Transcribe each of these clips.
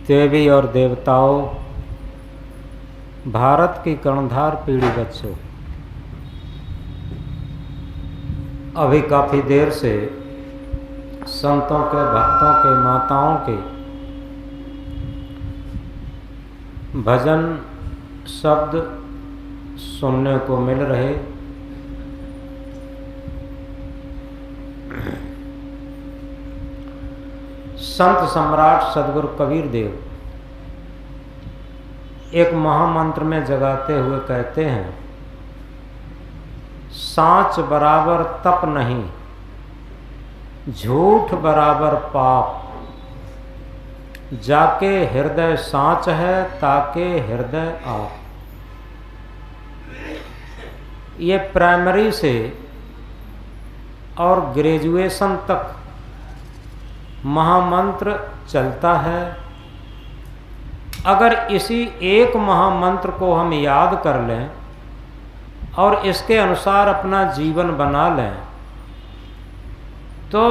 देवी और देवताओं, भारत की कर्णधार पीढ़ी बच्चों, अभी काफ़ी देर से संतों के, भक्तों के, माताओं के भजन शब्द सुनने को मिल रहे। संत सम्राट सदगुरु कबीर देव एक महामंत्र में जगाते हुए कहते हैं, सांच बराबर तप नहीं, झूठ बराबर पाप, जाके हृदय सांच है ताके हृदय आप। ये प्राइमरी से और ग्रेजुएशन तक महामंत्र चलता है। अगर इसी एक महामंत्र को हम याद कर लें और इसके अनुसार अपना जीवन बना लें तो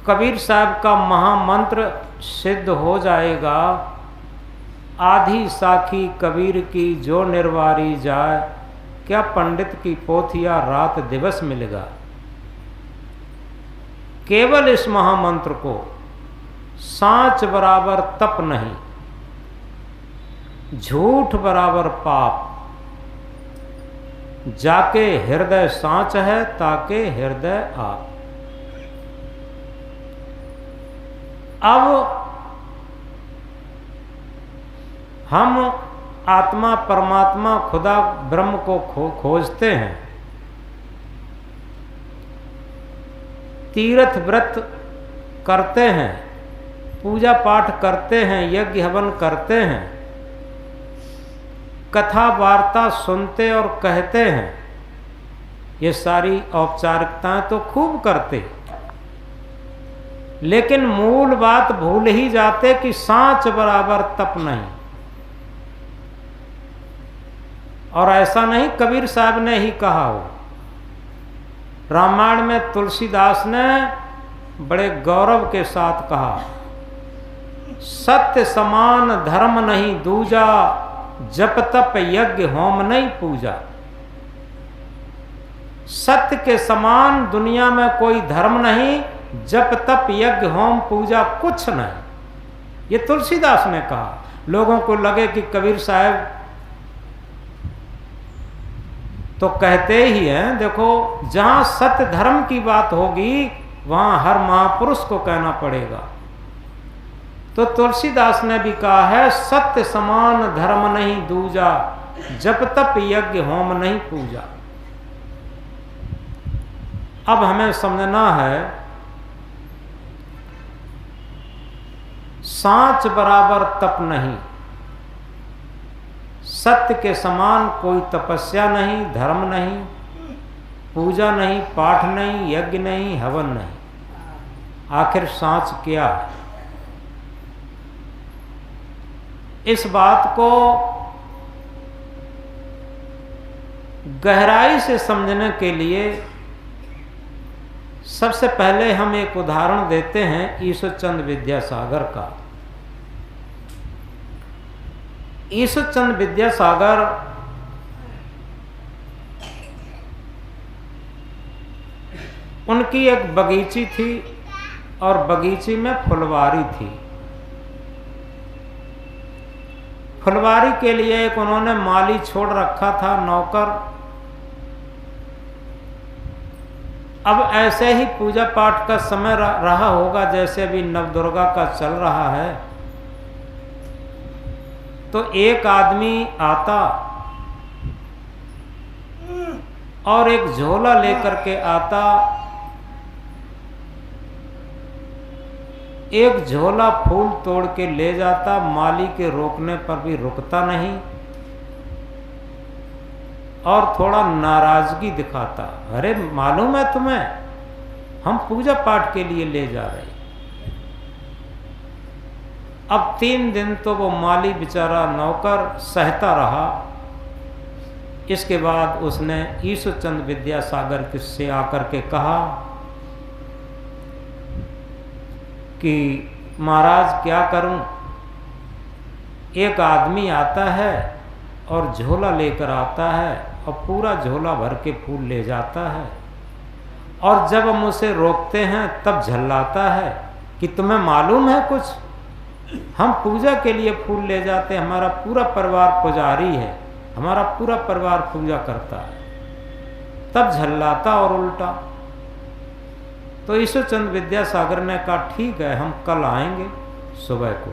कबीर साहब का महामंत्र सिद्ध हो जाएगा। आधी साखी कबीर की जो निर्वारी जाए, क्या पंडित की पोथिया रात दिवस मिलेगा। केवल इस महामंत्र को, सांच बराबर तप नहीं, झूठ बराबर पाप, जाके हृदय सांच है ताके हृदय आप। अब हम आत्मा, परमात्मा, खुदा, ब्रह्म को खोजते हैं, तीर्थ व्रत करते हैं, पूजा पाठ करते हैं, यज्ञ हवन करते हैं, कथा वार्ता सुनते और कहते हैं। ये सारी औपचारिकताएं तो खूब करते, लेकिन मूल बात भूल ही जाते कि सांच बराबर तप नहीं। और ऐसा नहीं कबीर साहब ने ही कहा हो, रामायण में तुलसीदास ने बड़े गौरव के साथ कहा, सत्य समान धर्म नहीं दूजा, जप तप यज्ञ होम नहीं पूजा। सत्य के समान दुनिया में कोई धर्म नहीं, जप तप यज्ञ होम पूजा कुछ नहीं। ये तुलसीदास ने कहा। लोगों को लगे कि कबीर साहब तो कहते ही हैं, देखो जहां सत्य धर्म की बात होगी वहां हर महापुरुष को कहना पड़ेगा। तो तुलसीदास ने भी कहा है, सत्य समान धर्म नहीं दूजा, जप तप यज्ञ होम नहीं पूजा। अब हमें समझना है, सांच बराबर तप नहीं, सत्य के समान कोई तपस्या नहीं, धर्म नहीं, पूजा नहीं, पाठ नहीं, यज्ञ नहीं, हवन नहीं। आखिर सांच क्या है? इस बात को गहराई से समझने के लिए सबसे पहले हम एक उदाहरण देते हैं ईश्वरचंद विद्यासागर का। ईश्वरचंद विद्यासागर उनकी एक बगीची थी और बगीची में फुलवारी थी। फुलवारी के लिए एक उन्होंने माली छोड़ रखा था, नौकर। अब ऐसे ही पूजा पाठ का समय रहा होगा जैसे अभी नवदुर्गा का चल रहा है। तो एक आदमी आता और एक झोला लेकर के आता। एक झोला फूल तोड़ के ले जाता, माली के रोकने पर भी रुकता नहीं और थोड़ा नाराजगी दिखाता। अरे मालूम है तुम्हें, हम पूजा पाठ के लिए ले जा रहे। अब 3 दिन तो वो माली बेचारा नौकर सहता रहा। इसके बाद उसने ईश्वरचंद विद्यासागर से आकर के कहा कि महाराज क्या करूं? एक आदमी आता है और झोला लेकर आता है और पूरा झोला भर के फूल ले जाता है, और जब हम उसे रोकते हैं तब झल्लाता है कि तुम्हें मालूम है कुछ, हम पूजा के लिए फूल ले जाते हैं, हमारा पूरा परिवार पुजारी है, हमारा पूरा परिवार पूजा करता है। तब झल्लाता और उल्टा। तो ईश्वरचंद विद्यासागर ने कहा ठीक है, हम कल आएंगे सुबह को।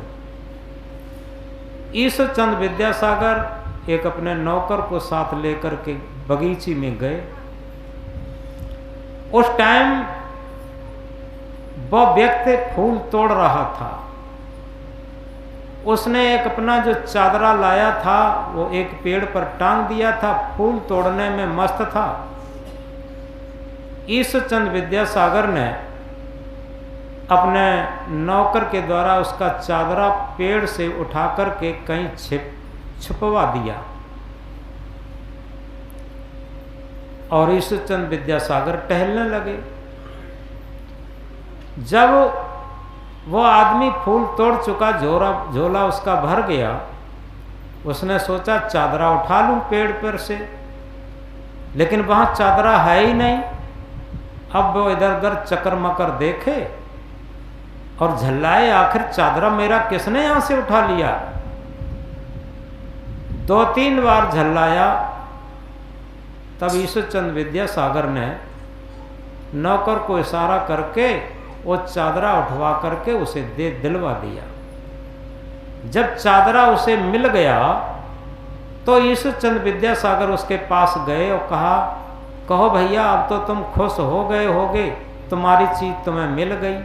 ईश्वरचंद विद्यासागर एक अपने नौकर को साथ लेकर के बगीचे में गए। उस टाइम वह व्यक्ति फूल तोड़ रहा था। उसने एक अपना जो चादरा लाया था वो एक पेड़ पर टांग दिया था, फूल तोड़ने में मस्त था। ईश्वरचंद विद्यासागर ने अपने नौकर के द्वारा उसका चादरा पेड़ से उठा करके कहीं छुपवा दिया, और ईश्वरचंद विद्यासागर टहलने लगे। जब वो आदमी फूल तोड़ चुका, झोला उसका भर गया, उसने सोचा चादरा उठा लूं पेड़ पर से, लेकिन वहां चादरा है ही नहीं। अब वो इधर उधर चक्कर मकर देखे और झल्लाए, आखिर चादरा मेरा किसने यहां से उठा लिया। 2-3 बार झल्लाया। तब ईश्वरचंद विद्यासागर ने नौकर को इशारा करके वो चादरा उठवा करके उसे दिलवा दिया। जब चादरा उसे मिल गया तो ईश्वरचंद विद्यासागर उसके पास गए और कहा, कहो भैया अब तो तुम खुश हो गए होगे, तुम्हारी चीज तुम्हें मिल गई।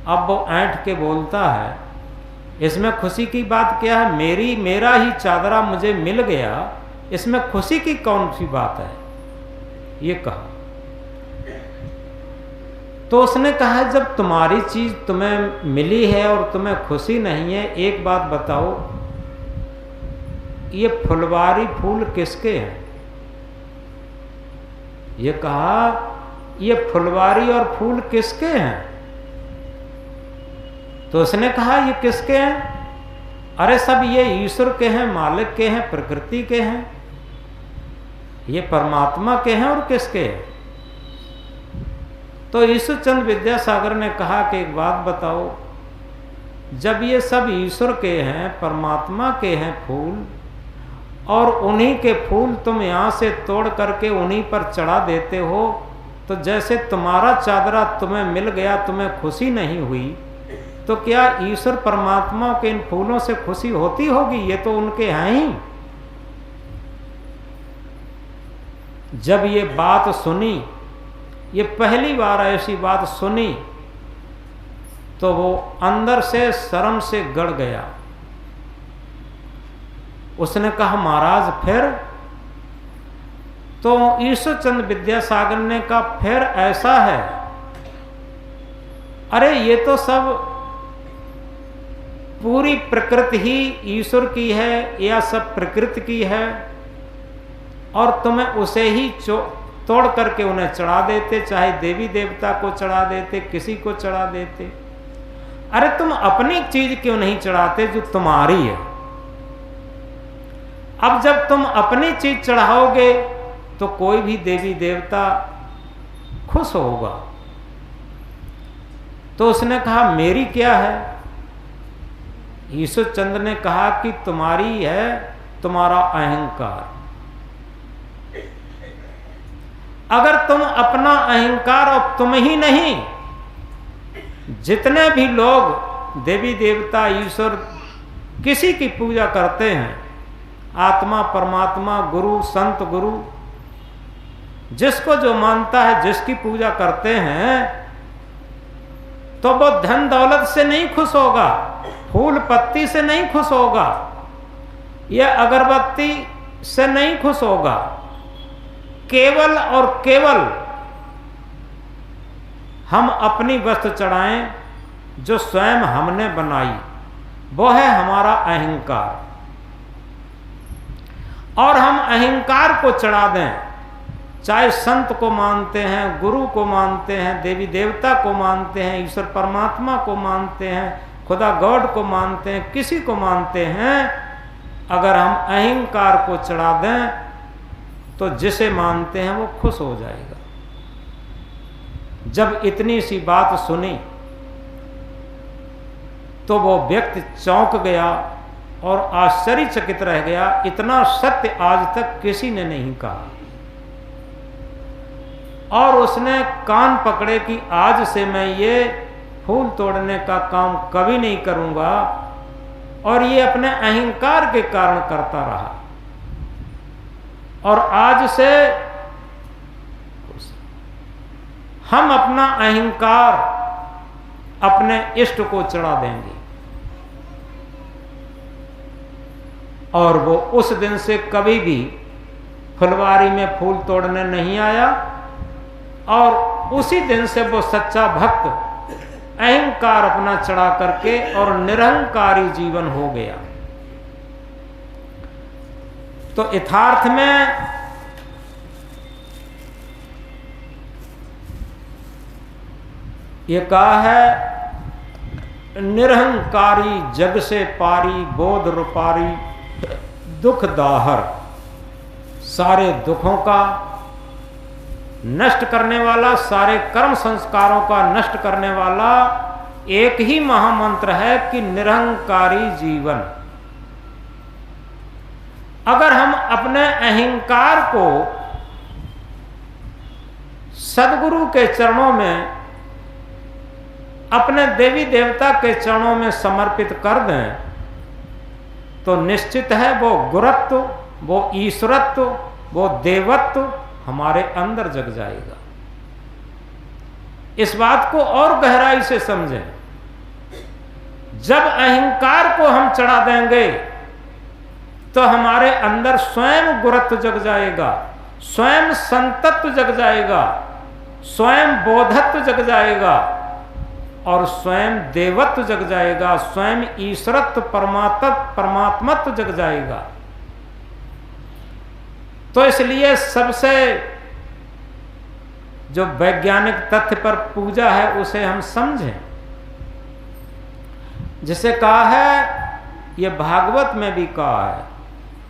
अब वो ऐंठ के बोलता है, इसमें खुशी की बात क्या है, मेरा ही चादरा मुझे मिल गया, इसमें खुशी की कौन सी बात है, ये कहा। तो उसने कहा जब तुम्हारी चीज तुम्हें मिली है और तुम्हें खुशी नहीं है, एक बात बताओ, ये फुलवारी फूल किसके हैं? ये कहा ये फुलवारी और फूल किसके हैं? तो उसने कहा ये किसके हैं? अरे सब ये ईश्वर के हैं, मालिक के हैं, प्रकृति के हैं, ये परमात्मा के हैं, और किसके हैं? तो ईश्वरचंद विद्यासागर ने कहा कि एक बात बताओ, जब ये सब ईश्वर के हैं, परमात्मा के हैं फूल, और उन्हीं के फूल तुम यहाँ से तोड़ करके उन्हीं पर चढ़ा देते हो, तो जैसे तुम्हारा चादरा तुम्हें मिल गया, तुम्हें खुशी नहीं हुई, तो क्या ईश्वर परमात्मा के इन फूलों से खुशी होती होगी? ये तो उनके हैं ही। जब ये बात सुनी, ये पहली बार ऐसी बात सुनी, तो वो अंदर से शर्म से गड़ गया। उसने कहा महाराज फिर? तो ईश्वरचंद विद्यासागर ने कहा फिर ऐसा है, अरे ये तो सब पूरी प्रकृति ही ईश्वर की है, या सब प्रकृति की है, और तुम्हें उसे ही तोड़ करके उन्हें चढ़ा देते, चाहे देवी देवता को चढ़ा देते, किसी को चढ़ा देते। अरे तुम अपनी चीज क्यों नहीं चढ़ाते जो तुम्हारी है? अब जब तुम अपनी चीज चढ़ाओगे तो कोई भी देवी देवता खुश होगा। तो उसने कहा मेरी क्या है? ईश्वरचंद्र ने कहा कि तुम्हारी है तुम्हारा अहंकार। अगर तुम अपना अहंकार, और तुम ही नहीं, जितने भी लोग देवी देवता ईश्वर किसी की पूजा करते हैं, आत्मा परमात्मा गुरु संत गुरु, जिसको जो मानता है, जिसकी पूजा करते हैं, तो वो धन दौलत से नहीं खुश होगा, फूल पत्ती से नहीं खुश होगा, या अगरबत्ती से नहीं खुश होगा। केवल और केवल हम अपनी वस्तु चढ़ाएं जो स्वयं हमने बनाई, वो है हमारा अहंकार। और हम अहंकार को चढ़ा दें, चाहे संत को मानते हैं, गुरु को मानते हैं, देवी देवता को मानते हैं, ईश्वर परमात्मा को मानते हैं, खुदा गॉड को मानते हैं, किसी को मानते हैं, अगर हम अहंकार को चढ़ा दें तो जिसे मानते हैं वो खुश हो जाएगा। जब इतनी सी बात सुनी तो वो व्यक्ति चौंक गया और आश्चर्यचकित रह गया। इतना सत्य आज तक किसी ने नहीं कहा। और उसने कान पकड़े कि आज से मैं ये फूल तोड़ने का काम कभी नहीं करूंगा, और ये अपने अहंकार के कारण करता रहा। और आज से हम अपना अहंकार अपने इष्ट को चढ़ा देंगे। और वो उस दिन से कभी भी फुलवारी में फूल तोड़ने नहीं आया, और उसी दिन से वो सच्चा भक्त अहंकार अपना चढ़ा करके और निरहंकारी जीवन हो गया। तो यथार्थ में ये कहा है, निरहंकारी जग से पारी, बोध रूपारी दुख दाहर। सारे दुखों का नष्ट करने वाला, सारे कर्म संस्कारों का नष्ट करने वाला एक ही महामंत्र है कि निरहंकारी जीवन। अगर हम अपने अहंकार को सद्गुरु के चरणों में, अपने देवी देवता के चरणों में समर्पित कर दें तो निश्चित है वो गुरत्व, वो ईश्वरत्व, वो देवत्व हमारे अंदर जग जाएगा। इस बात को और गहराई से समझें। जब अहंकार को हम चढ़ा देंगे तो हमारे अंदर स्वयं गुरत्व जग जाएगा, स्वयं संतत्व जग जाएगा, स्वयं बोधत्व जग जाएगा, और स्वयं देवत्व जग जाएगा, स्वयं ईश्वरत्व परमात्मत्व जग जाएगा। तो इसलिए सबसे जो वैज्ञानिक तथ्य पर पूजा है उसे हम समझें। जिसे कहा है, ये भागवत में भी कहा है,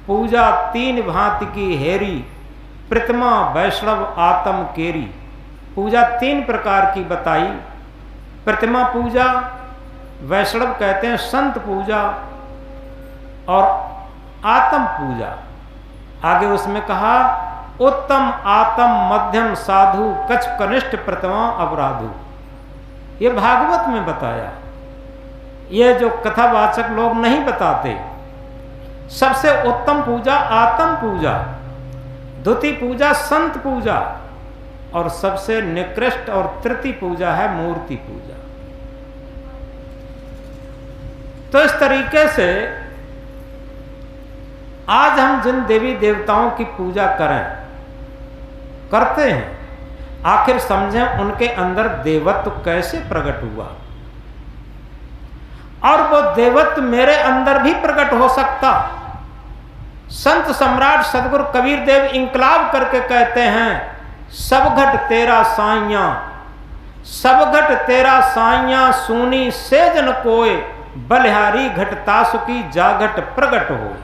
पूजा तीन भांति की हेरी, प्रतिमा वैष्णव आत्म केरी। पूजा तीन प्रकार की बताई। प्रतिमा पूजा, वैष्णव कहते हैं संत पूजा, और आत्म पूजा। आगे उसमें कहा, उत्तम आत्म मध्यम साधु कछ कनिष्ठ प्रतिमा अपराधु। ये भागवत में बताया। ये जो कथावाचक लोग नहीं बताते। सबसे उत्तम पूजा आत्म पूजा, द्वितीय पूजा संत पूजा, और सबसे निकृष्ट और तृतीय पूजा है मूर्ति पूजा। तो इस तरीके से आज हम जिन देवी देवताओं की पूजा करते हैं, आखिर समझें उनके अंदर देवत्व कैसे प्रकट हुआ। और वो देवत्व मेरे अंदर भी प्रकट हो सकता। संत सम्राट सदगुरु कबीर देव इंकलाब करके कहते हैं, सब घट तेरा साइया, सब घट तेरा साइया, सूनी सेजन कोय, बलिहारी घट तासुकी जाघट प्रगट हो।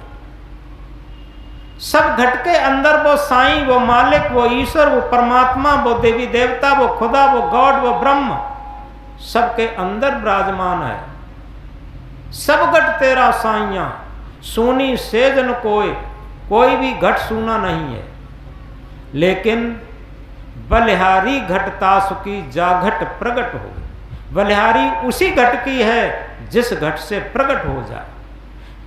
सब घट के अंदर वो साईं, वो मालिक, वो ईश्वर, वो परमात्मा, वो देवी देवता, वो खुदा, वो गॉड, वो ब्रह्म सबके अंदर विराजमान है। सब घट तेरा साइया, सूनी सेजन कोय, कोई भी घट सूना नहीं है। लेकिन बलिहारी घट तासुकी जाघट प्रगट हो। बलिहारी उसी घट की है जिस घट से प्रकट हो जाए।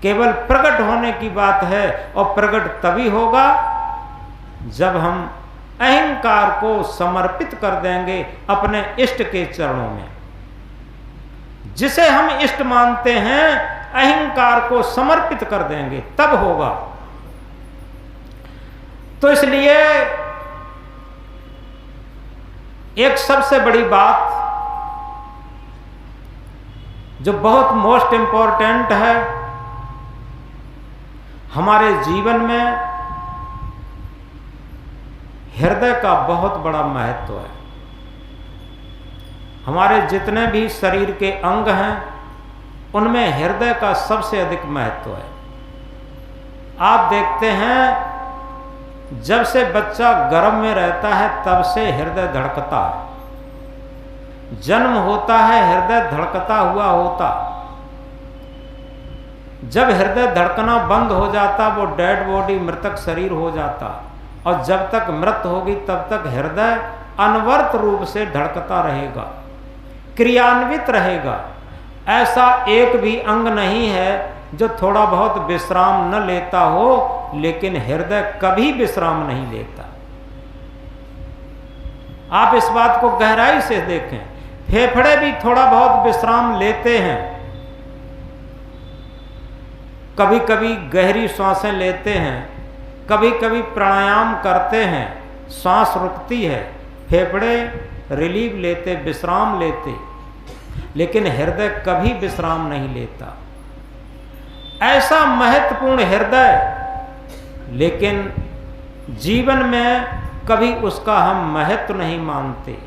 केवल प्रकट होने की बात है, और प्रकट तभी होगा जब हम अहंकार को समर्पित कर देंगे अपने इष्ट के चरणों में। जिसे हम इष्ट मानते हैं, अहंकार को समर्पित कर देंगे, तब होगा। तो इसलिए एक सबसे बड़ी बात जो बहुत मोस्ट इंपॉर्टेंट है हमारे जीवन में, हृदय का बहुत बड़ा महत्व है। हमारे जितने भी शरीर के अंग हैं उनमें हृदय का सबसे अधिक महत्व है। आप देखते हैं जब से बच्चा गर्भ में रहता है तब से हृदय धड़कता है। जन्म होता है हृदय धड़कता हुआ होता, जब हृदय धड़कना बंद हो जाता वो डेड बॉडी मृतक शरीर हो जाता, और जब तक मृत होगी तब तक हृदय अनवरत रूप से धड़कता रहेगा, क्रियान्वित रहेगा। ऐसा एक भी अंग नहीं है जो थोड़ा बहुत विश्राम न लेता हो, लेकिन हृदय कभी विश्राम नहीं लेता। आप इस बात को गहराई से देखें। फेफड़े भी थोड़ा बहुत विश्राम लेते हैं, कभी कभी गहरी सांसें लेते हैं, कभी कभी प्राणायाम करते हैं, सांस रुकती है, फेफड़े रिलीव लेते, विश्राम लेते, लेकिन हृदय कभी विश्राम नहीं लेता। ऐसा महत्वपूर्ण हृदय, लेकिन जीवन में कभी उसका हम महत्व नहीं मानते।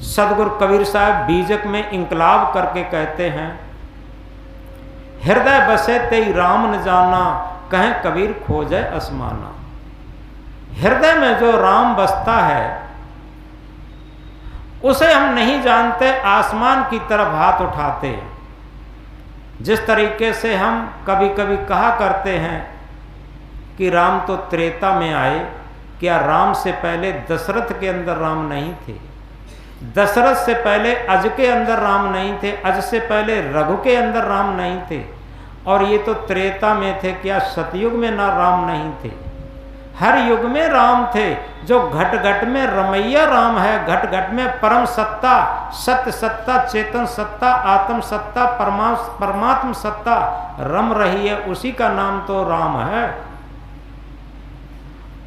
सदगुरु कबीर साहब बीजक में इंकलाब करके कहते हैं, हृदय बसे तेई राम न जाना, कहें कबीर खोजे आसमाना। हृदय में जो राम बसता है उसे हम नहीं जानते, आसमान की तरफ हाथ उठाते हैं। जिस तरीके से हम कभी कभी कहा करते हैं कि राम तो त्रेता में आए, क्या राम से पहले दशरथ के अंदर राम नहीं थे? दशरथ से पहले अज के अंदर राम नहीं थे? अज से पहले रघु के अंदर राम नहीं थे? और ये तो त्रेता में थे, क्या सतयुग में ना राम नहीं थे? हर युग में राम थे। जो घट घट में रमैया राम है, घट घट में परम सत्ता, सत्य सत्ता, चेतन सत्ता, आत्म सत्ता, परमात्म सत्ता रम रही है, उसी का नाम तो राम है।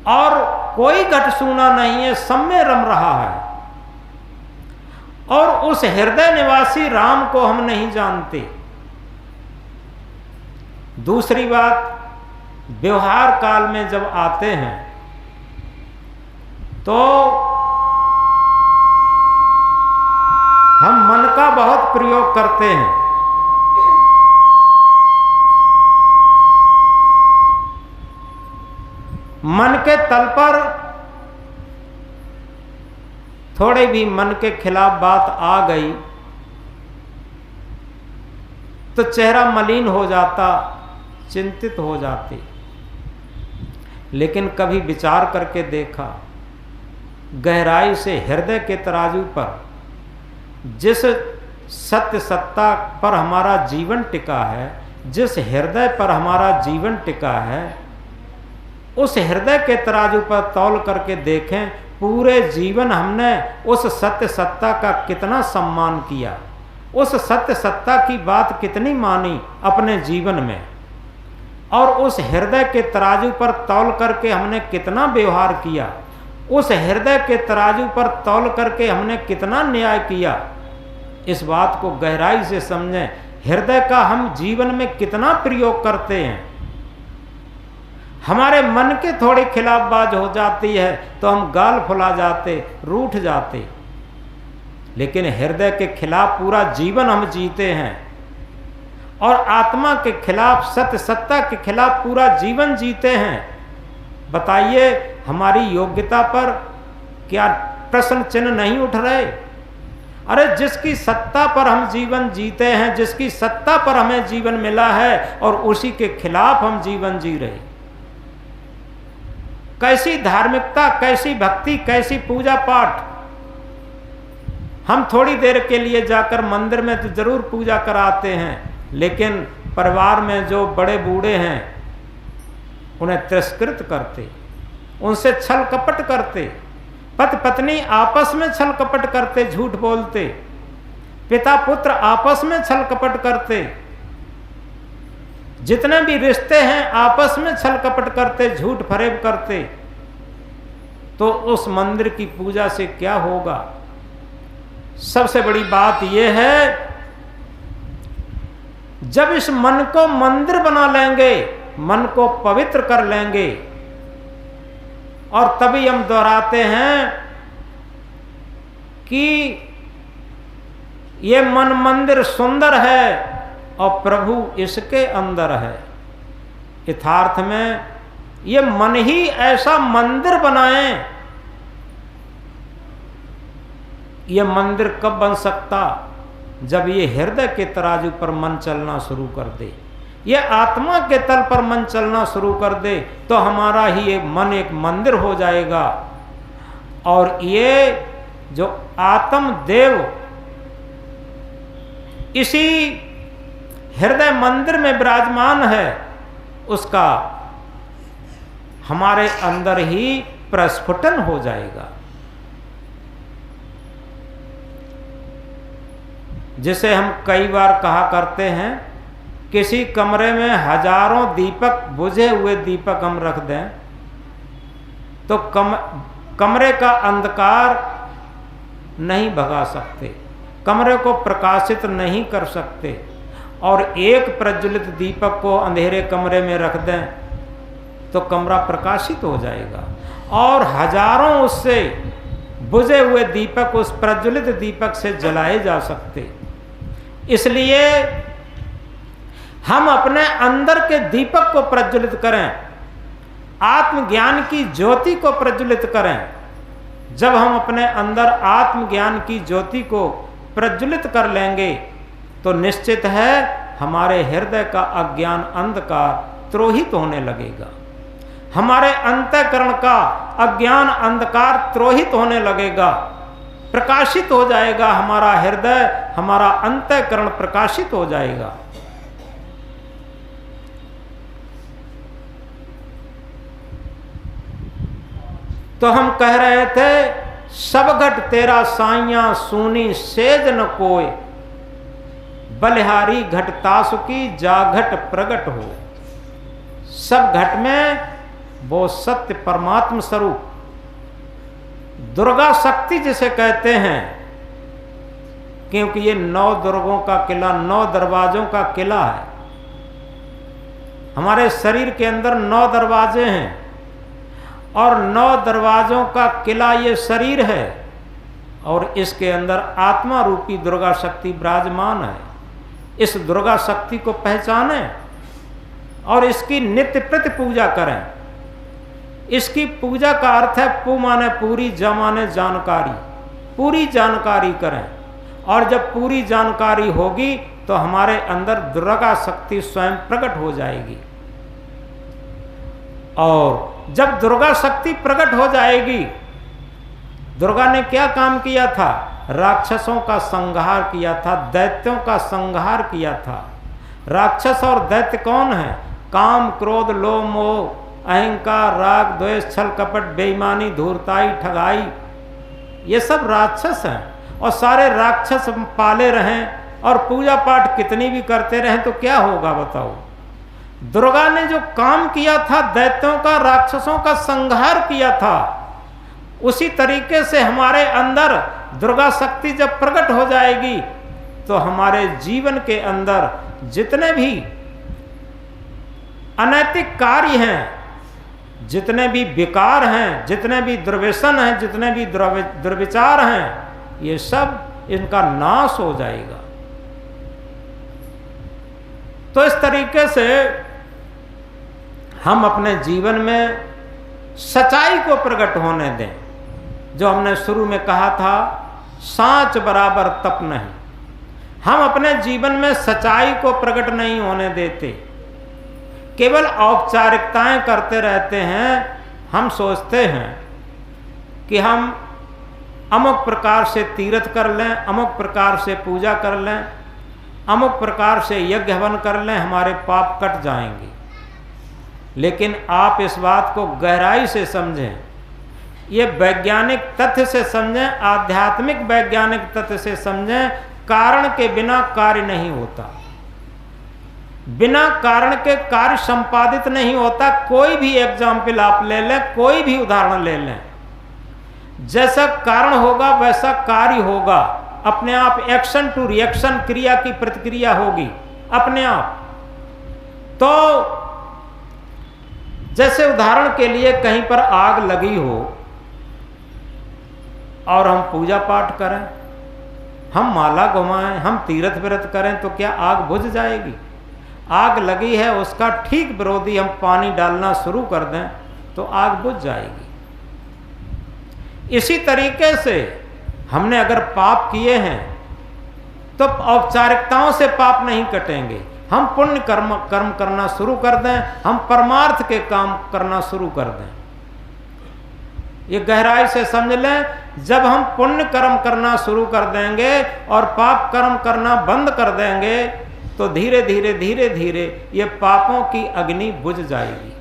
और कोई घट सूना नहीं है, सब में रम रहा है। और उस हृदय निवासी राम को हम नहीं जानते। दूसरी बात, व्यवहार काल में जब आते हैं तो हम मन का बहुत प्रयोग करते हैं। मन के तल पर थोड़ी भी मन के खिलाफ बात आ गई तो चेहरा मलिन हो जाता, चिंतित हो जाते। लेकिन कभी विचार करके देखा, गहराई से हृदय के तराजू पर जिस सत्य सत्ता पर हमारा जीवन टिका है, जिस हृदय पर हमारा जीवन टिका है, उस हृदय के तराजू पर तौल करके देखें, पूरे जीवन हमने उस सत्य सत्ता का कितना सम्मान किया, उस सत्य सत्ता की बात कितनी मानी अपने जीवन में, और उस हृदय के तराजू पर तौल करके हमने कितना व्यवहार किया, उस हृदय के तराजू पर तौल करके हमने कितना न्याय किया। इस बात को गहराई से समझें। हृदय का हम जीवन में कितना प्रयोग करते हैं। हमारे मन के थोड़ी खिलाफबाज हो जाती है तो हम गाल फुला जाते, रूठ जाते, लेकिन हृदय के खिलाफ पूरा जीवन हम जीते हैं, और आत्मा के खिलाफ, सत्य सत्ता के खिलाफ पूरा जीवन जीते हैं। बताइए, हमारी योग्यता पर क्या प्रश्न चिन्ह नहीं उठ रहे? अरे जिसकी सत्ता पर हम जीवन जीते हैं, जिसकी सत्ता पर हमें जीवन मिला है, और उसी के खिलाफ हम जीवन जी रहे। कैसी धार्मिकता, कैसी भक्ति, कैसी पूजा पाठ। हम थोड़ी देर के लिए जाकर मंदिर में तो जरूर पूजा कराते हैं, लेकिन परिवार में जो बड़े बूढ़े हैं उन्हें तिरस्कृत करते, उनसे छल कपट करते, पति पत्नी आपस में छल कपट करते, झूठ बोलते, पिता पुत्र आपस में छल कपट करते, जितने भी रिश्ते हैं आपस में छल कपट करते, झूठ फरेब करते। तो उस मंदिर की पूजा से क्या होगा? सबसे बड़ी बात यह है, जब इस मन को मंदिर बना लेंगे, मन को पवित्र कर लेंगे, और तभी हम दोहराते हैं कि ये मन मंदिर सुंदर है और प्रभु इसके अंदर है। यथार्थ में ये मन ही ऐसा मंदिर बनाए। ये मंदिर कब बन सकता? जब ये हृदय के तराजू पर मन चलना शुरू कर दे, ये आत्मा के तल पर मन चलना शुरू कर दे, तो हमारा ही ये मन एक मंदिर हो जाएगा। और ये जो आत्म देव इसी हृदय मंदिर में विराजमान है, उसका हमारे अंदर ही प्रस्फुटन हो जाएगा। जिसे हम कई बार कहा करते हैं, किसी कमरे में हजारों दीपक, बुझे हुए दीपक हम रख दें तो कमरे का अंधकार नहीं भगा सकते, कमरे को प्रकाशित नहीं कर सकते। और एक प्रज्वलित दीपक को अंधेरे कमरे में रख दें तो कमरा प्रकाशित हो जाएगा। और हजारों उससे बुझे हुए दीपक उस प्रज्वलित दीपक से जलाए जा सकते। इसलिए हम अपने अंदर के दीपक को प्रज्वलित करें, आत्मज्ञान की ज्योति को प्रज्वलित करें। जब हम अपने अंदर आत्मज्ञान की ज्योति को प्रज्वलित कर लेंगे तो निश्चित है हमारे हृदय का अज्ञान अंधकार त्रोहित होने लगेगा, हमारे अंतःकरण का अज्ञान अंधकार त्रोहित होने लगेगा, प्रकाशित हो जाएगा हमारा हृदय, हमारा अंतःकरण प्रकाशित हो जाएगा। तो हम कह रहे थे, सब घट तेरा साइया सूनी सेज न कोय, बलिहारी घट तासुकी जाघट प्रगट हो। सब घट में वो सत्य परमात्म स्वरूप दुर्गा शक्ति जिसे कहते हैं, क्योंकि ये 9 दुर्गों का किला, 9 दरवाजों का किला है। हमारे शरीर के अंदर 9 दरवाजे हैं और 9 दरवाजों का किला ये शरीर है, और इसके अंदर आत्मा रूपी दुर्गा शक्ति विराजमान है। इस दुर्गा शक्ति को पहचानें और इसकी नित्य प्रति पूजा करें। इसकी पूजा का अर्थ है पू माने पूरी, जा माने जानकारी, पूरी जानकारी करें। और जब पूरी जानकारी होगी तो हमारे अंदर दुर्गा शक्ति स्वयं प्रकट हो जाएगी। और जब दुर्गा शक्ति प्रकट हो जाएगी, दुर्गा ने क्या काम किया था? राक्षसों का संहार किया था, दैत्यों का संहार किया था। राक्षस और दैत्य कौन है? काम, क्रोध, लोभ, मोह, अहंकार, राग, द्वेष, छल, कपट, बेईमानी, धूर्ताई, ठगाई, ये सब राक्षस हैं। और सारे राक्षस पाले रहें और पूजा पाठ कितनी भी करते रहें तो क्या होगा बताओ? दुर्गा ने जो काम किया था, दैत्यों का, राक्षसों का संहार किया था, उसी तरीके से हमारे अंदर दुर्गा शक्ति जब प्रकट हो जाएगी तो हमारे जीवन के अंदर जितने भी अनैतिक कार्य हैं, जितने भी विकार हैं, जितने भी दुर्व्यसन हैं, जितने भी दुर्विचार हैं, ये सब इनका नाश हो जाएगा। तो इस तरीके से हम अपने जीवन में सच्चाई को प्रकट होने दें। जो हमने शुरू में कहा था, सांच बराबर तप नहीं। हम अपने जीवन में सच्चाई को प्रकट नहीं होने देते, केवल औपचारिकताएं करते रहते हैं। हम सोचते हैं कि हम अमुक प्रकार से तीर्थ कर लें, अमुक प्रकार से पूजा कर लें, अमुक प्रकार से यज्ञ हवन कर लें, हमारे पाप कट जाएंगे। लेकिन आप इस बात को गहराई से समझें, ये वैज्ञानिक तथ्य से समझें, आध्यात्मिक वैज्ञानिक तथ्य से समझें। कारण के बिना कार्य नहीं होता, बिना कारण के कार्य संपादित नहीं होता। कोई भी एग्जाम्पल आप ले लें, कोई भी उदाहरण ले लें, जैसा कारण होगा वैसा कार्य होगा। अपने आप एक्शन टू रिएक्शन, क्रिया की प्रतिक्रिया होगी अपने आप। तो जैसे उदाहरण के लिए कहीं पर आग लगी हो और हम पूजा पाठ करें, हम माला घुमाएं, हम तीर्थ व्रत करें, तो क्या आग बुझ जाएगी? आग लगी है, उसका ठीक विरोधी हम पानी डालना शुरू कर दें तो आग बुझ जाएगी। इसी तरीके से हमने अगर पाप किए हैं तो औपचारिकताओं से पाप नहीं कटेंगे। हम पुण्य कर्म करना शुरू कर दें, हम परमार्थ के काम करना शुरू कर दें। ये गहराई से समझ लें, जब हम पुण्य कर्म करना शुरू कर देंगे और पाप कर्म करना बंद कर देंगे तो धीरे धीरे धीरे धीरे ये पापों की अग्नि बुझ जाएगी।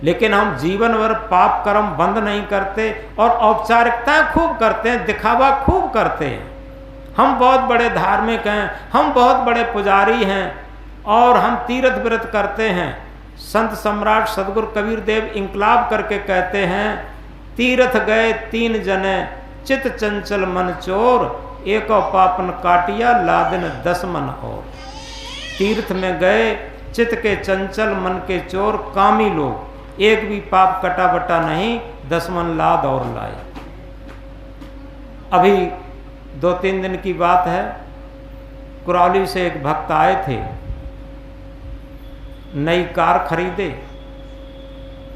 लेकिन हम जीवन भर पाप कर्म बंद नहीं करते और औपचारिकताएं खूब करते हैं, दिखावा खूब करते हैं। हम बहुत बड़े धार्मिक हैं, हम बहुत बड़े पुजारी हैं और हम तीर्थ व्रत करते हैं। संत सम्राट सदगुरु कबीर देव इंकलाब करके कहते हैं, तीर्थ गए 3 जने, चित चंचल मन चोर, एको पापन काटिया लादिन 10 मन और। तीर्थ में गए चित के चंचल मन के चोर कामी लोग, एक भी पाप कटा बटा नहीं, 10 मन लाद और लाए। अभी 2-3 दिन की बात है, कुरौली से एक भक्त आए थे, नई कार खरीदे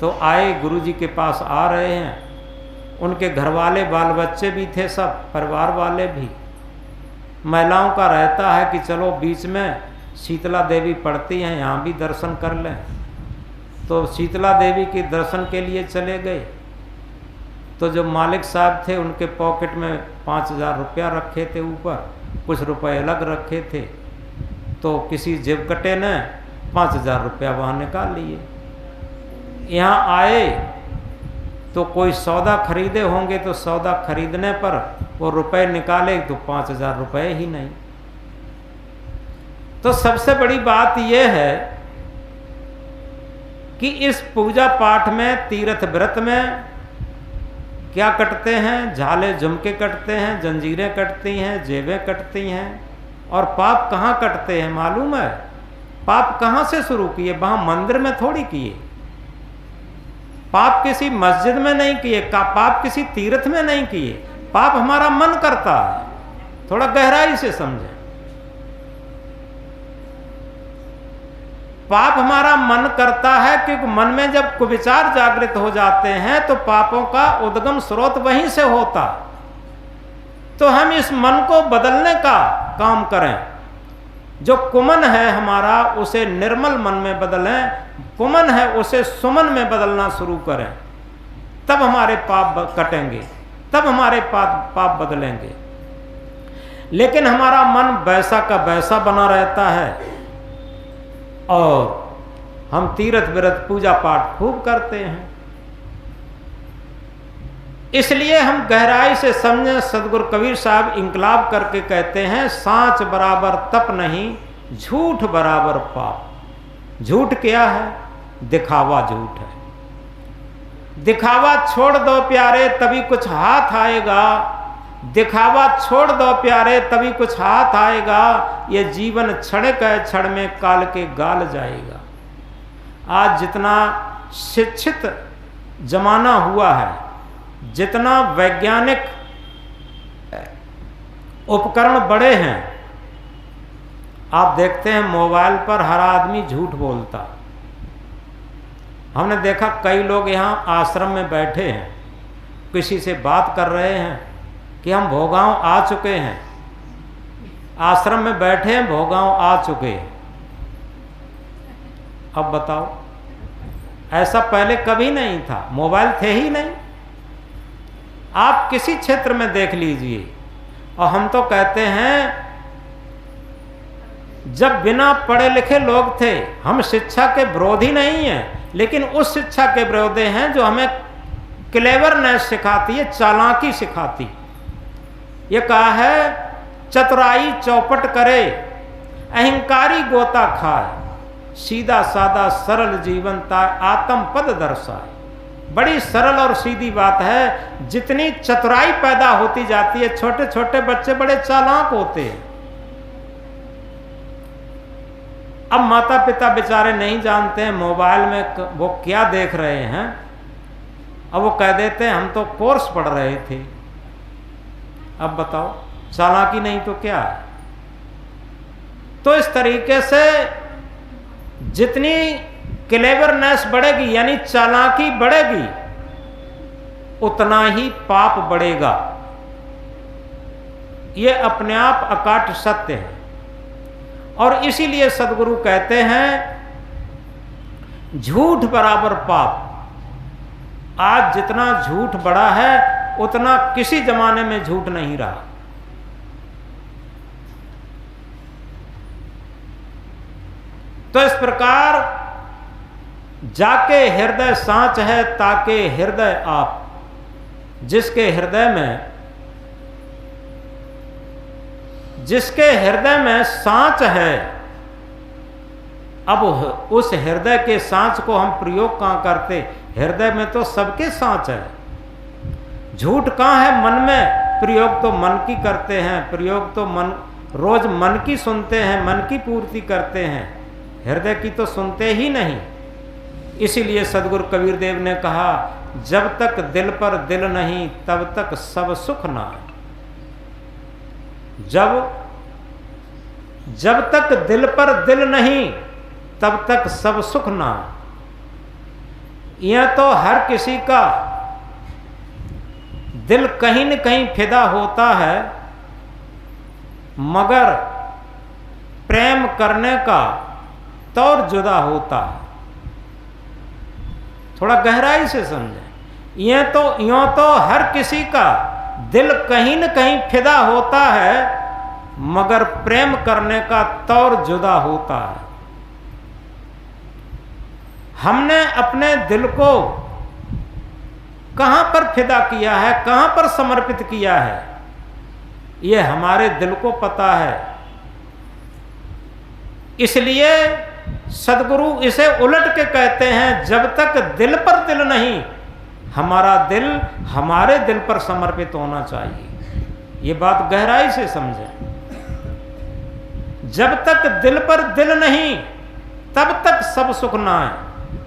तो आए, गुरुजी के पास आ रहे हैं। उनके घर वाले बाल बच्चे भी थे, सब परिवार वाले भी। महिलाओं का रहता है कि चलो बीच में शीतला देवी पड़ती हैं, यहाँ भी दर्शन कर लें। तो शीतला देवी के दर्शन के लिए चले गए। तो जो मालिक साहब थे उनके पॉकेट में 5000 रुपया रखे थे, ऊपर कुछ रुपए अलग रखे थे। तो किसी जेब कटे ने 5000 रुपया वहाँ निकाल लिए। यहाँ आए तो कोई सौदा खरीदे होंगे, तो सौदा खरीदने पर वो रुपए निकाले तो 5000 रुपये ही नहीं। तो सबसे बड़ी बात यह है कि इस पूजा पाठ में, तीर्थ व्रत में क्या कटते हैं? झाले झुमके कटते हैं, जंजीरें कटती हैं, जेबें कटती हैं। और पाप कहाँ कटते हैं मालूम है? पाप कहाँ से शुरू किए? वहाँ मंदिर में थोड़ी किए, पाप किसी मस्जिद में नहीं किए, पाप किसी तीर्थ में नहीं किए। पाप हमारा मन करता है। थोड़ा गहराई से समझें। पाप हमारा मन करता है क्योंकि मन में जब कुविचार जागृत हो जाते हैं तो पापों का उद्गम स्रोत वहीं से होता। तो हम इस मन को बदलने का काम करें। जो कुमन है हमारा, उसे निर्मल मन में बदलें। कुमन है उसे सुमन में बदलना शुरू करें, तब हमारे पाप कटेंगे, तब हमारे पाप बदलेंगे। लेकिन हमारा मन वैसा का वैसा बना रहता है और हम तीर्थ व्रत पूजा पाठ खूब करते हैं। इसलिए हम गहराई से समझें। सदगुरु कबीर साहब इंकलाब करके कहते हैं, सांच बराबर तप नहीं, झूठ बराबर पाप। झूठ क्या है? दिखावा झूठ है। दिखावा छोड़ दो प्यारे, तभी कुछ हाथ आएगा। दिखावा छोड़ दो प्यारे, तभी कुछ हाथ आएगा। ये जीवन क्षण का क्षण में काल के गाल जाएगा। आज जितना शिक्षित जमाना हुआ है, जितना वैज्ञानिक उपकरण बड़े हैं, आप देखते हैं मोबाइल पर हर आदमी झूठ बोलता। हमने देखा कई लोग यहाँ आश्रम में बैठे हैं, किसी से बात कर रहे हैं कि हम भोगांव आ चुके हैं। आश्रम में बैठे हैं, भोगांव आ चुके हैं। अब बताओ, ऐसा पहले कभी नहीं था, मोबाइल थे ही नहीं। आप किसी क्षेत्र में देख लीजिए। और हम तो कहते हैं, जब बिना पढ़े लिखे लोग थे, हम शिक्षा के विरोधी नहीं हैं, लेकिन उस शिक्षा के विरोधी हैं जो हमें क्लेवरनेस सिखाती है, चालाकी सिखाती। ये कहा है, चतुराई चौपट करे, अहंकारी गोता खाए, सीधा सादा सरल जीवन ताय आत्म पद दर्शाए। बड़ी सरल और सीधी बात है। जितनी चतुराई पैदा होती जाती है, छोटे छोटे बच्चे बड़े चालाक होते हैं। अब माता पिता बेचारे नहीं जानते हैं मोबाइल में वो क्या देख रहे हैं, अब वो कह देते हैं हम तो कोर्स पढ़ रहे थे। अब बताओ, चालाकी नहीं तो क्या है। तो इस तरीके से जितनी क्लेवरनेस बढ़ेगी यानी चालाकी बढ़ेगी, उतना ही पाप बढ़ेगा। ये अपने आप अकाट सत्य है। और इसीलिए सदगुरु कहते हैं झूठ बराबर पाप। आज जितना झूठ बढ़ा है उतना किसी जमाने में झूठ नहीं रहा। तो इस प्रकार जाके हृदय सांच है ताके हृदय आप, जिसके हृदय में सांच है, अब उस हृदय के सांच को हम प्रयोग कहां करते? हृदय में तो सबके सांच है। झूठ कहां है? मन में। प्रयोग तो मन की करते हैं, प्रयोग तो मन रोज मन की सुनते हैं, मन की पूर्ति करते हैं, हृदय की तो सुनते ही नहीं। इसीलिए सदगुरु कबीर देव ने कहा, जब तक दिल पर दिल नहीं तब तक सब सुख ना। जब तक दिल पर दिल नहीं तब तक सब सुख ना। यह तो हर किसी का दिल कहीं न कहीं फिदा होता है, मगर प्रेम करने का तौर जुदा होता है। थोड़ा गहराई से समझें। यूं तो हर किसी का दिल कहीं न कहीं फिदा होता है, मगर प्रेम करने का तौर जुदा होता है। हमने अपने दिल को कहां पर फिदा किया है, कहां पर समर्पित किया है, यह हमारे दिल को पता है। इसलिए सदगुरु इसे उलट के कहते हैं, जब तक दिल पर दिल नहीं, हमारा दिल हमारे दिल पर समर्पित होना चाहिए। ये बात गहराई से समझें। जब तक दिल पर दिल नहीं तब तक सब सुख ना है।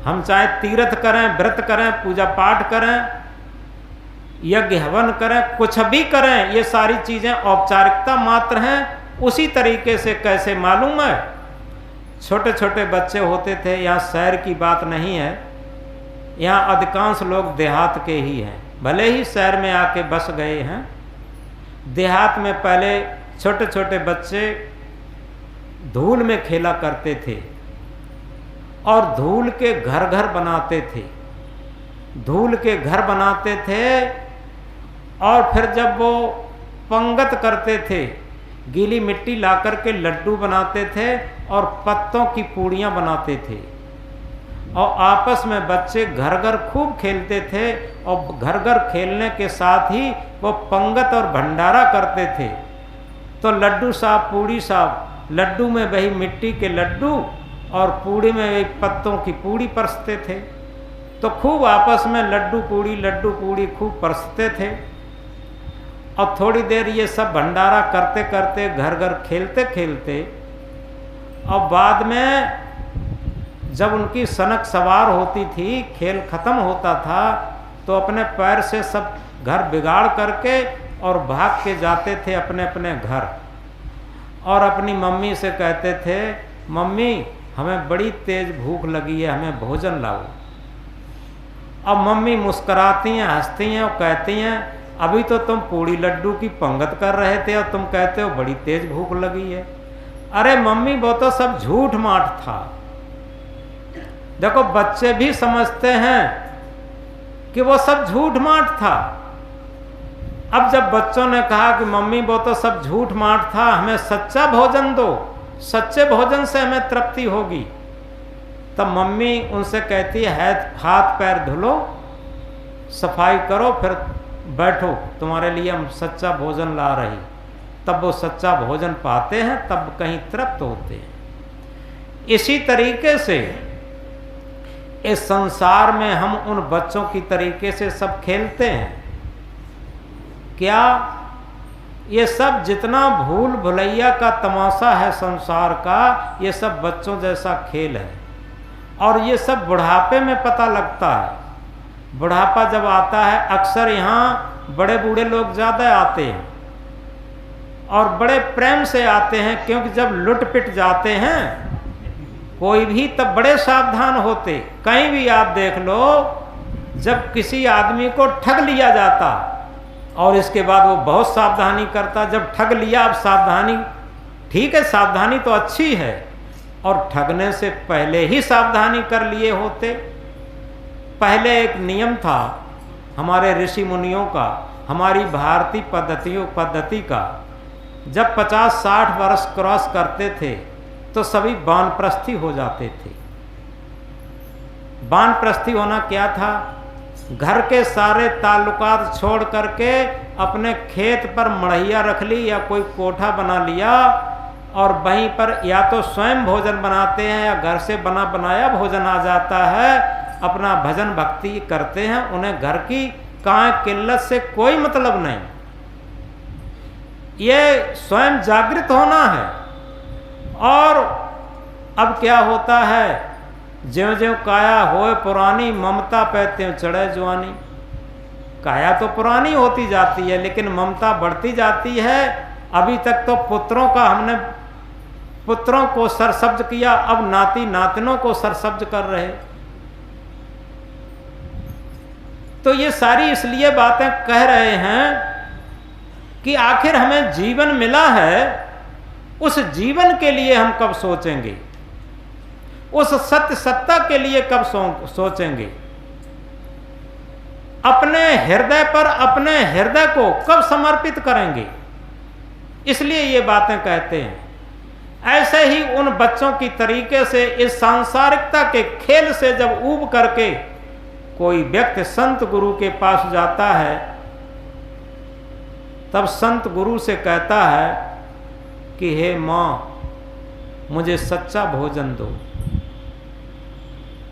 हम चाहे तीर्थ करें, व्रत करें, पूजा पाठ करें, यज्ञ हवन करें, कुछ भी करें, ये सारी चीजें औपचारिकता मात्र हैं। उसी तरीके से कैसे मालूम है, छोटे छोटे बच्चे होते थे, यहाँ शहर की बात नहीं है, यहाँ अधिकांश लोग देहात के ही हैं, भले ही शहर में आके बस गए हैं। देहात में पहले छोटे छोटे बच्चे धूल में खेला करते थे और धूल के घर घर बनाते थे, धूल के घर बनाते थे। और फिर जब वो पंगत करते थे, गीली मिट्टी ला करके लड्डू बनाते थे और पत्तों की पूड़ियाँ बनाते थे, और आपस में बच्चे घर घर खूब खेलते थे। और घर घर खेलने के साथ ही वो पंगत और भंडारा करते थे। तो लड्डू साहब, पूड़ी साहब, लड्डू में वही मिट्टी के लड्डू और पूड़ी में वही पत्तों की पूड़ी परसते थे। तो खूब आपस में लड्डू पूड़ी खूब परसते थे। और थोड़ी देर ये सब भंडारा करते करते, घर घर खेलते खेलते, और बाद में जब उनकी सनक सवार होती थी, खेल खत्म होता था, तो अपने पैर से सब घर बिगाड़ करके और भाग के जाते थे अपने अपने घर, और अपनी मम्मी से कहते थे, मम्मी हमें बड़ी तेज भूख लगी है, हमें भोजन लाओ। अब मम्मी मुस्कुराती हैं, हंसती हैं और कहती हैं, अभी तो तुम पूड़ी लड्डू की पंगत कर रहे थे और तुम कहते हो बड़ी तेज भूख लगी है। अरे मम्मी, वो तो सब झूठ माठ था। देखो, बच्चे भी समझते हैं कि वो सब झूठ माठ था। अब जब बच्चों ने कहा कि मम्मी वो तो सब झूठ माठ था, हमें सच्चा भोजन दो, सच्चे भोजन से हमें तृप्ति होगी, तब मम्मी उनसे कहती है, हाथ पैर धुलो, सफाई करो, फिर बैठो, तुम्हारे लिए हम सच्चा भोजन ला रही। तब वो सच्चा भोजन पाते हैं, तब कहीं तृप्त होते हैं। इसी तरीके से इस संसार में हम उन बच्चों की तरीके से सब खेलते हैं। क्या? ये सब जितना भूल भुलैया का तमाशा है संसार का, ये सब बच्चों जैसा खेल है। और ये सब बुढ़ापे में पता लगता है। बुढ़ापा जब आता है, अक्सर यहाँ बड़े बूढ़े लोग ज़्यादा आते हैं और बड़े प्रेम से आते हैं, क्योंकि जब लुट पिट जाते हैं कोई भी तब बड़े सावधान होते। कहीं भी आप देख लो, जब किसी आदमी को ठग लिया जाता और इसके बाद वो बहुत सावधानी करता। जब ठग लिया, अब सावधानी ठीक है, सावधानी तो अच्छी है, और ठगने से पहले ही सावधानी कर लिए होते। पहले एक नियम था हमारे ऋषि मुनियों का, हमारी भारतीय पद्धति का, जब 50-60 वर्ष क्रॉस करते थे तो सभी वानप्रस्थी हो जाते थे। वानप्रस्थी होना क्या था? घर के सारे ताल्लुकात छोड़ करके अपने खेत पर मड़ैया रख ली या कोई कोठा बना लिया, और वहीं पर या तो स्वयं भोजन बनाते हैं या घर से बना बनाया भोजन आ जाता है, अपना भजन भक्ति करते हैं। उन्हें घर की कांय किल्लत से कोई मतलब नहीं। ये स्वयं जागृत होना है। और अब क्या होता है, ज्यों ज्यों काया होए पुरानी, ममता पे त्यों चढ़े जवानी। काया तो पुरानी होती जाती है, लेकिन ममता बढ़ती जाती है। अभी तक तो हमने पुत्रों को सरसब्ज किया, अब नाती नातिनों को सरसब्ज कर रहे। तो ये सारी इसलिए बातें कह रहे हैं कि आखिर हमें जीवन मिला है, उस जीवन के लिए हम कब सोचेंगे, उस सत्य सत्ता के लिए कब सोचेंगे, अपने हृदय पर अपने हृदय को कब समर्पित करेंगे। इसलिए ये बातें कहते हैं। ऐसे ही उन बच्चों की तरीके से इस सांसारिकता के खेल से जब ऊब करके कोई व्यक्ति संत गुरु के पास जाता है, तब संत गुरु से कहता है कि हे माँ, मुझे सच्चा भोजन दो।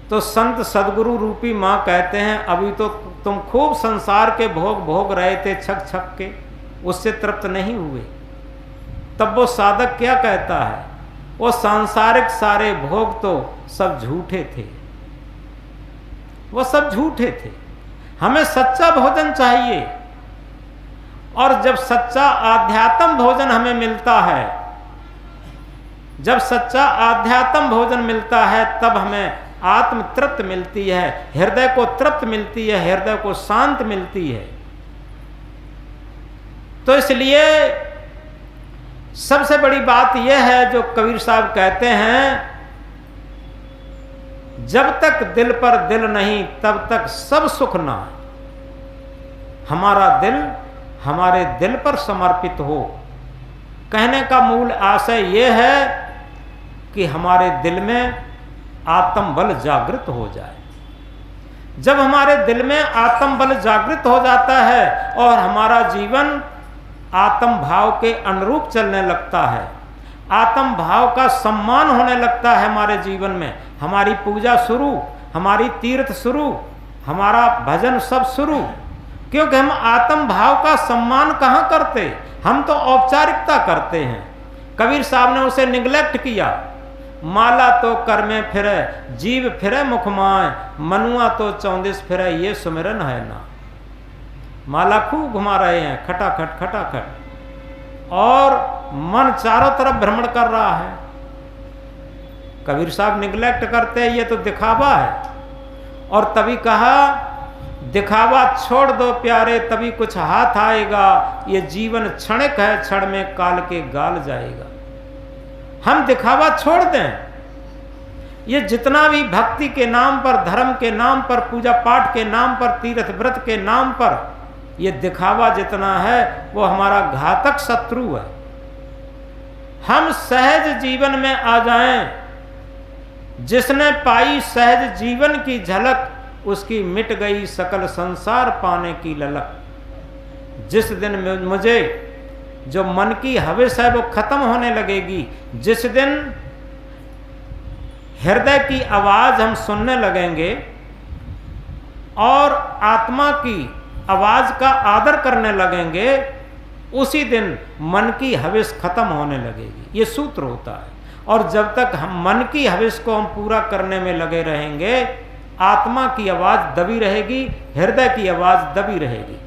तो संत सदगुरु रूपी माँ कहते हैं, अभी तो तुम खूब संसार के भोग भोग रहे थे छक छक के, उससे तृप्त नहीं हुए। तब वो साधक क्या कहता है, वो सांसारिक सारे भोग तो सब झूठे थे, वो सब झूठे थे, हमें सच्चा भोजन चाहिए। और जब सच्चा आध्यात्म भोजन हमें मिलता है, जब सच्चा आध्यात्म भोजन मिलता है, तब हमें आत्म तृप्त मिलती है, हृदय को तृप्त मिलती है, हृदय को शांत मिलती है। तो इसलिए सबसे बड़ी बात यह है जो कबीर साहब कहते हैं, जब तक दिल पर दिल नहीं तब तक सब सुख ना। हमारा दिल हमारे दिल पर समर्पित हो। कहने का मूल आशय यह है कि हमारे दिल में आत्म बल जागृत हो जाए। जब हमारे दिल में आत्म बल जागृत हो जाता है और हमारा जीवन आत्म भाव के अनुरूप चलने लगता है, आत्म भाव का सम्मान होने लगता है हमारे जीवन में, हमारी पूजा शुरू, हमारी तीर्थ शुरू, हमारा भजन सब शुरू। क्योंकि हम आत्म भाव का सम्मान कहाँ करते, हम तो औपचारिकता करते हैं। कबीर साहब ने उसे निगलेक्ट किया। माला तो कर में फिरे, जीव फिरे मुख माए, मनुआ तो 34 फिरे, ये सुमिरन है ना। माला खूब घुमा रहे हैं, खटाखट खटाखट, और मन चारों तरफ भ्रमण कर रहा है। कबीर साहब निगलेक्ट करते हैं, ये तो दिखावा है। और तभी कहा, दिखावा छोड़ दो प्यारे, तभी कुछ हाथ आएगा। ये जीवन क्षणिक है, क्षण में काल के गाल जाएगा। हम दिखावा छोड़ दें। ये जितना भी भक्ति के नाम पर, धर्म के नाम पर, पूजा पाठ के नाम पर, तीर्थ व्रत के नाम पर, ये दिखावा जितना है वो हमारा घातक शत्रु है। हम सहज जीवन में आ जाएं। जिसने पाई सहज जीवन की झलक, उसकी मिट गई सकल संसार पाने की ललक। जिस दिन मुझे जो मन की हविस है वो खत्म होने लगेगी, जिस दिन हृदय की आवाज हम सुनने लगेंगे और आत्मा की आवाज का आदर करने लगेंगे, उसी दिन मन की हविस खत्म होने लगेगी। ये सूत्र होता है। और जब तक हम मन की हविस को हम पूरा करने में लगे रहेंगे, आत्मा की आवाज दबी रहेगी, हृदय की आवाज दबी रहेगी।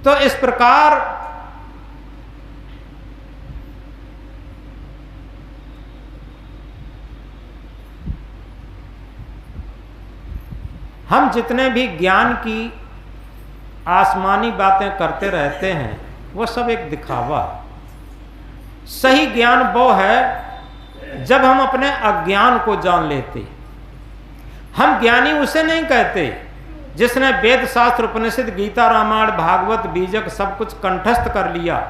तो इस प्रकार हम जितने भी ज्ञान की आसमानी बातें करते रहते हैं वो सब एक दिखावा है। सही ज्ञान वो है जब हम अपने अज्ञान को जान लेते। हम ज्ञानी उसे नहीं कहते जिसने वेद शास्त्र उपनिषद गीता रामायण भागवत बीजक सब कुछ कंठस्थ कर लिया।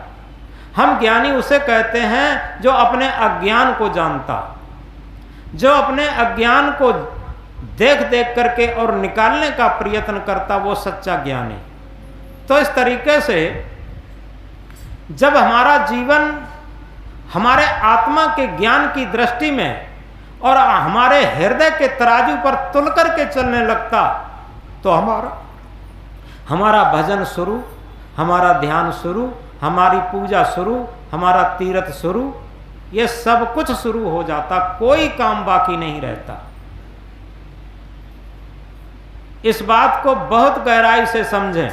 हम ज्ञानी उसे कहते हैं जो अपने अज्ञान को जानता, जो अपने अज्ञान को देख देख करके और निकालने का प्रयत्न करता, वो सच्चा ज्ञानी। तो इस तरीके से जब हमारा जीवन हमारे आत्मा के ज्ञान की दृष्टि में और हमारे हृदय के तराजू पर तुल करके चलने लगता, तो हमारा भजन शुरू, हमारा ध्यान शुरू, हमारी पूजा शुरू, हमारा तीर्थ शुरू, ये सब कुछ शुरू हो जाता, कोई काम बाकी नहीं रहता। इस बात को बहुत गहराई से समझें।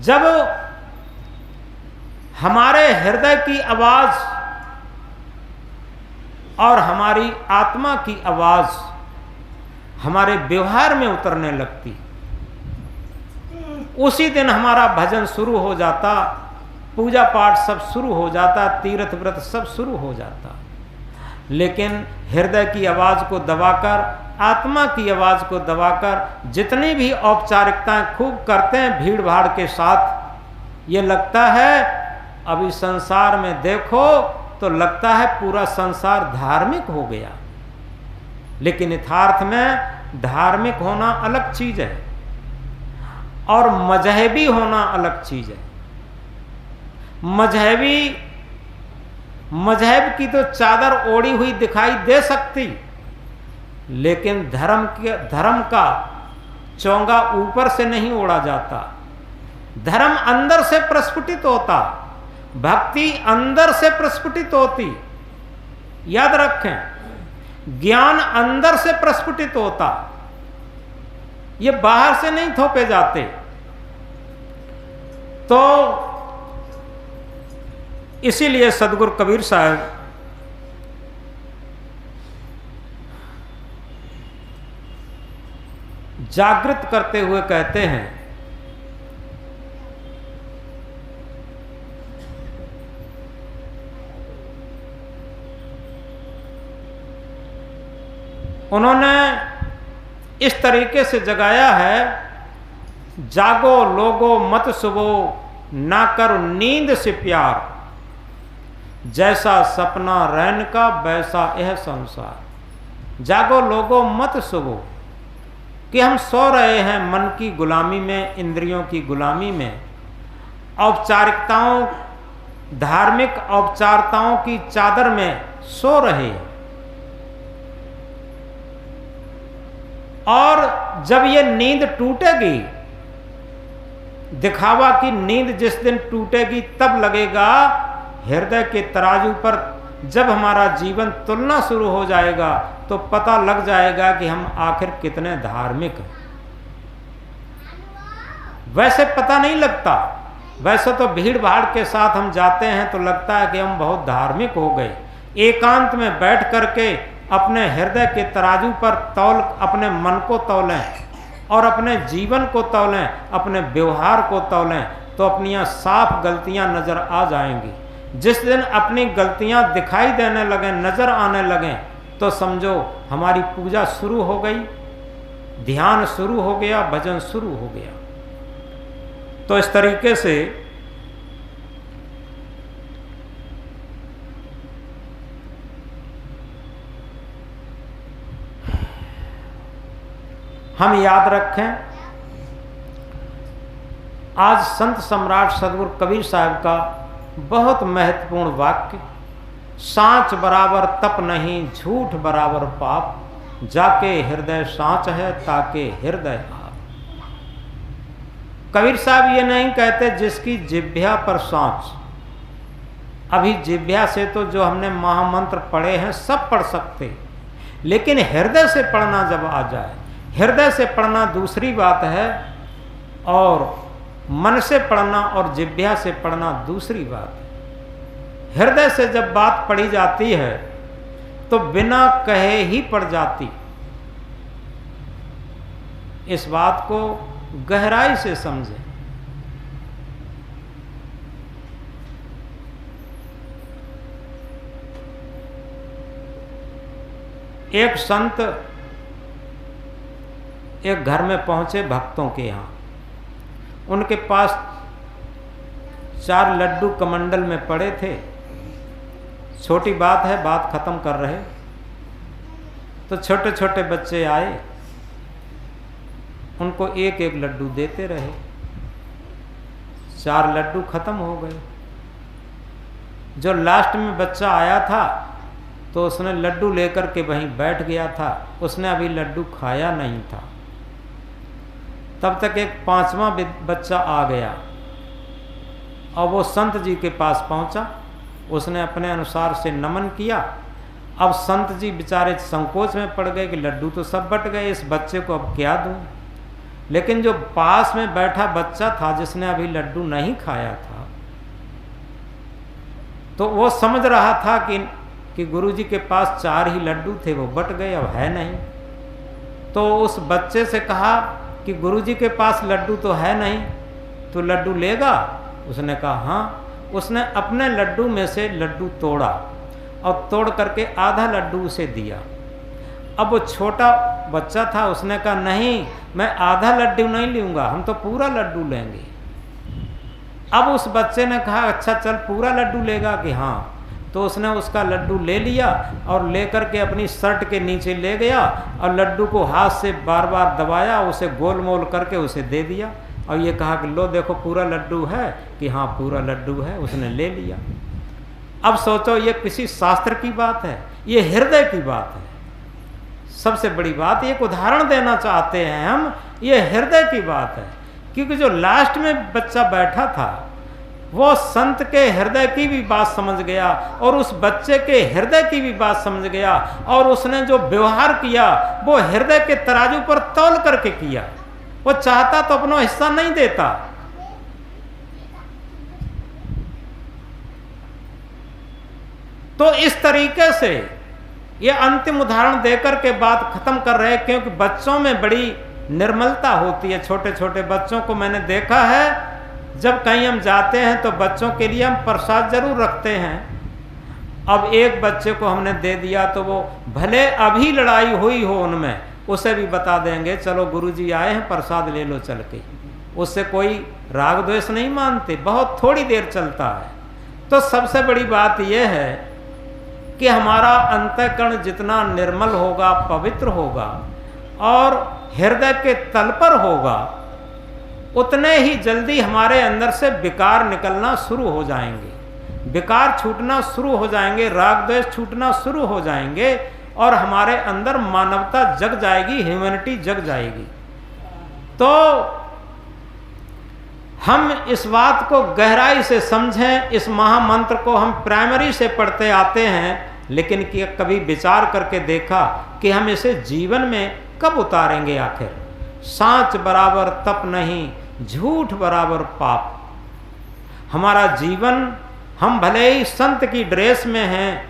जब हमारे हृदय की आवाज और हमारी आत्मा की आवाज हमारे व्यवहार में उतरने लगती, उसी दिन हमारा भजन शुरू हो जाता, पूजा पाठ सब शुरू हो जाता, तीर्थ व्रत सब शुरू हो जाता। लेकिन हृदय की आवाज को दबाकर, आत्मा की आवाज को दबाकर जितनी भी औपचारिकताएं खूब करते हैं भीड़ भाड़ के साथ, ये लगता है अभी संसार में देखो तो लगता है पूरा संसार धार्मिक हो गया। लेकिन यथार्थ में धार्मिक होना अलग चीज है और मजहबी होना अलग चीज है। मजहब की तो चादर ओढ़ी हुई दिखाई दे सकती, लेकिन धर्म का चोंगा ऊपर से नहीं ओढ़ा जाता। धर्म अंदर से प्रस्फुटित होता, भक्ति अंदर से प्रस्फुटित होती। याद रखें, ज्ञान अंदर से प्रस्फुटित होता, ये बाहर से नहीं थोपे जाते। तो इसीलिए सदगुरु कबीर साहब जागृत करते हुए कहते हैं, उन्होंने इस तरीके से जगाया है, जागो लोगो मत सुबो ना करो नींद से प्यार, जैसा सपना रैन का वैसा यह संसार। जागो लोगो मत सुबो, कि हम सो रहे हैं मन की गुलामी में, इंद्रियों की गुलामी में, औपचारिकताओं, धार्मिक औपचारिकताओं की चादर में सो रहे हैं। और जब ये नींद टूटेगी, दिखावा की नींद जिस दिन टूटेगी, तब लगेगा हृदय के तराजू पर जब हमारा जीवन तुलना शुरू हो जाएगा तो पता लग जाएगा कि हम आखिर कितने धार्मिक हैं। वैसे पता नहीं लगता, वैसे तो भीड़ भाड़ के साथ हम जाते हैं तो लगता है कि हम बहुत धार्मिक हो गए। एकांत में बैठ करके अपने हृदय के तराजू पर तौल, अपने मन को तौलें और अपने जीवन को तौलें, अपने व्यवहार को तौलें, तो अपनियां साफ गलतियां नजर आ जाएंगी। जिस दिन अपनी गलतियां दिखाई देने लगें, नजर आने लगें, तो समझो हमारी पूजा शुरू हो गई, ध्यान शुरू हो गया, भजन शुरू हो गया। तो इस तरीके से हम याद रखें, आज संत सम्राट सदगुरु कबीर साहब का बहुत महत्वपूर्ण वाक्य, सांच बराबर तप नहीं, झूठ बराबर पाप, जाके हृदय सांच है ताके हृदय आप। कबीर साहब ये नहीं कहते जिसकी जिह्वा पर सांच। अभी जिह्वा से तो जो हमने महामंत्र पढ़े हैं सब पढ़ सकते, लेकिन हृदय से पढ़ना जब आ जाए, हृदय से पढ़ना दूसरी बात है और मन से पढ़ना और जिह्वा से पढ़ना दूसरी बात है। हृदय से जब बात पढ़ी जाती है तो बिना कहे ही पढ़ जाती। इस बात को गहराई से समझें। एक संत एक घर में पहुंचे भक्तों के यहाँ। उनके पास 4 लड्डू कमंडल में पड़े थे। छोटी बात है, बात खत्म कर रहे तो छोटे छोटे बच्चे आए, उनको एक एक लड्डू देते रहे। 4 लड्डू खत्म हो गए। जो लास्ट में बच्चा आया था तो उसने लड्डू लेकर के वहीं बैठ गया था, उसने अभी लड्डू खाया नहीं था। तब तक एक 5वां बच्चा आ गया और वो संत जी के पास पहुंचा। उसने अपने अनुसार से नमन किया। अब संत जी बेचारे संकोच में पड़ गए कि लड्डू तो सब बट गए, इस बच्चे को अब क्या दूं। लेकिन जो पास में बैठा बच्चा था जिसने अभी लड्डू नहीं खाया था, तो वो समझ रहा था कि गुरुजी के पास 4 ही लड्डू थे, वो बट गए, अब है नहीं। तो उस बच्चे से कहा कि गुरुजी के पास लड्डू तो है नहीं, तो लड्डू लेगा? उसने कहा हाँ। उसने अपने लड्डू में से लड्डू तोड़ा और तोड़ करके आधा लड्डू उसे दिया। अब वो छोटा बच्चा था, उसने कहा नहीं, मैं आधा लड्डू नहीं लूँगा, हम तो पूरा लड्डू लेंगे। अब उस बच्चे ने कहा अच्छा चल पूरा लड्डू लेगा कि हाँ। तो उसने उसका लड्डू ले लिया और लेकर के अपनी शर्ट के नीचे ले गया और लड्डू को हाथ से बार बार दबाया, उसे गोल मोल करके उसे दे दिया और ये कहा कि लो देखो पूरा लड्डू है, कि हाँ पूरा लड्डू है। उसने ले लिया। अब सोचो ये किसी शास्त्र की बात है, ये हृदय की बात है। सबसे बड़ी बात, एक उदाहरण देना चाहते हैं हम, ये हृदय की बात है। क्योंकि जो लास्ट में बच्चा बैठा था वो संत के हृदय की भी बात समझ गया और उस बच्चे के हृदय की भी बात समझ गया, और उसने जो व्यवहार किया वो हृदय के तराजू पर तौल करके किया। वो चाहता तो अपना हिस्सा नहीं देता। तो इस तरीके से ये अंतिम उदाहरण देकर के बात खत्म कर रहे, क्योंकि बच्चों में बड़ी निर्मलता होती है। छोटे छोटे बच्चों को मैंने देखा है, जब कहीं हम जाते हैं तो बच्चों के लिए हम प्रसाद जरूर रखते हैं। अब एक बच्चे को हमने दे दिया तो वो भले अभी लड़ाई हुई हो उनमें, उसे भी बता देंगे चलो गुरुजी आए हैं प्रसाद ले लो चल के। उससे कोई राग द्वेष नहीं मानते, बहुत थोड़ी देर चलता है। तो सबसे बड़ी बात यह है कि हमारा अंतःकरण जितना निर्मल होगा, पवित्र होगा और हृदय के तल पर होगा, उतने ही जल्दी हमारे अंदर से विकार निकलना शुरू हो जाएंगे, विकार छूटना शुरू हो जाएंगे, राग द्वेष छूटना शुरू हो जाएंगे और हमारे अंदर मानवता जग जाएगी, ह्यूमैनिटी जग जाएगी। तो हम इस बात को गहराई से समझें। इस महामंत्र को हम प्राइमरी से पढ़ते आते हैं, लेकिन कभी विचार करके देखा कि हम इसे जीवन में कब उतारेंगे आखिर। सांच बराबर तप नहीं, झूठ बराबर पाप। हमारा जीवन, हम भले ही संत की ड्रेस में हैं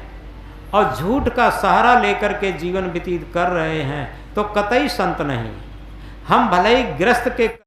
और झूठ का सहारा लेकर के जीवन व्यतीत कर रहे हैं तो कतई संत नहीं। हम भले ही ग्रस्त के